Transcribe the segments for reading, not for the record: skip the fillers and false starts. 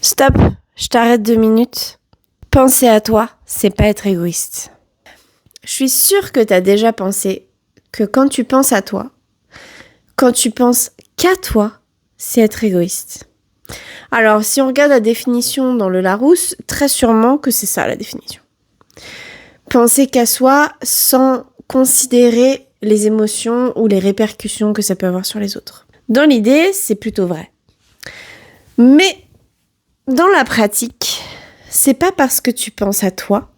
Stop, je t'arrête 2 minutes. Penser à toi, c'est pas être égoïste. Je suis sûre que t'as déjà pensé que quand tu penses à toi, quand tu penses qu'à toi, c'est être égoïste. Alors, si on regarde la définition dans le Larousse, très sûrement que c'est ça la définition. Penser qu'à soi sans considérer les émotions ou les répercussions que ça peut avoir sur les autres. Dans l'idée, c'est plutôt vrai. Mais dans la pratique, c'est pas parce que tu penses à toi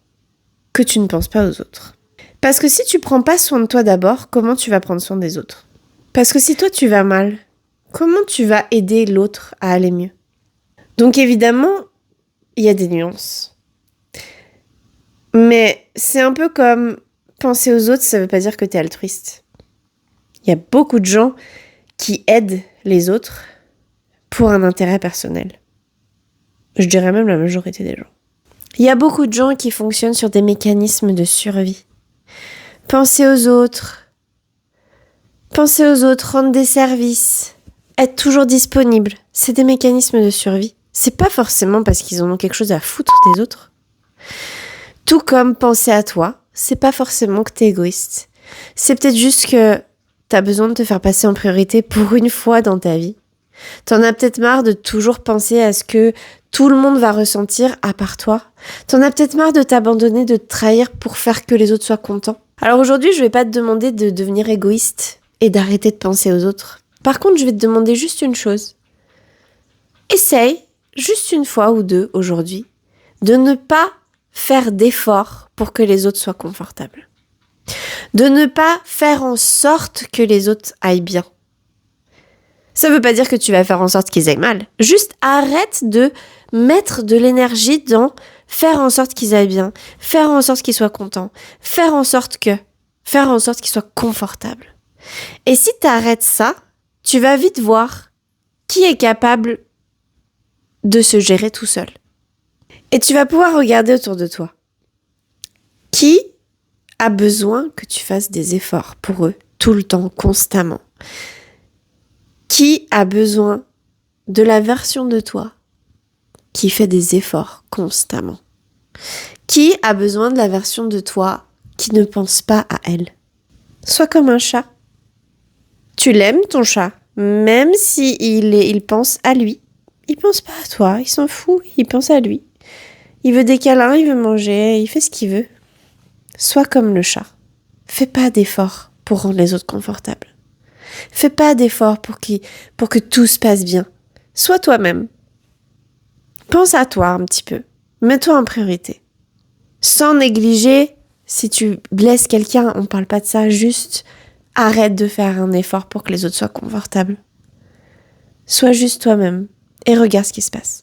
que tu ne penses pas aux autres. Parce que si tu prends pas soin de toi d'abord, comment tu vas prendre soin des autres ? Parce que si toi tu vas mal, comment tu vas aider l'autre à aller mieux ? Donc évidemment, il y a des nuances. Mais c'est un peu comme penser aux autres, ça veut pas dire que t'es altruiste. Il y a beaucoup de gens qui aident les autres pour un intérêt personnel. Je dirais même la majorité des gens. Il y a beaucoup de gens qui fonctionnent sur des mécanismes de survie. Penser aux autres, rendre des services, être toujours disponible, c'est des mécanismes de survie. C'est pas forcément parce qu'ils en ont quelque chose à foutre des autres. Tout comme penser à toi, c'est pas forcément que t'es égoïste. C'est peut-être juste que t'as besoin de te faire passer en priorité pour une fois dans ta vie. T'en as peut-être marre de toujours penser à ce que tout le monde va ressentir à part toi. T'en as peut-être marre de t'abandonner, de te trahir pour faire que les autres soient contents. Alors aujourd'hui, je vais pas te demander de devenir égoïste et d'arrêter de penser aux autres. Par contre, je vais te demander juste une chose. Essaye, juste une fois ou deux aujourd'hui, de ne pas faire d'efforts pour que les autres soient confortables. De ne pas faire en sorte que les autres aillent bien. Ça veut pas dire que tu vas faire en sorte qu'ils aillent mal. Juste arrête de mettre de l'énergie dans faire en sorte qu'ils aillent bien, faire en sorte qu'ils soient contents, faire en sorte qu'ils soient confortables. Et si tu arrêtes ça, tu vas vite voir qui est capable de se gérer tout seul. Et tu vas pouvoir regarder autour de toi. Qui a besoin que tu fasses des efforts pour eux, tout le temps, constamment ? Qui a besoin de la version de toi qui fait des efforts constamment ? Qui a besoin de la version de toi qui ne pense pas à elle ? Sois comme un chat. Tu l'aimes ton chat, même si il pense à lui. Il pense pas à toi, il s'en fout, il pense à lui. Il veut des câlins, il veut manger, il fait ce qu'il veut. Sois comme le chat. Fais pas d'efforts pour rendre les autres confortables. Fais pas d'efforts pour que tout se passe bien. Sois toi-même. Pense à toi un petit peu. Mets-toi en priorité. Sans négliger, si tu blesses quelqu'un, on parle pas de ça, juste arrête de faire un effort pour que les autres soient confortables. Sois juste toi-même et regarde ce qui se passe.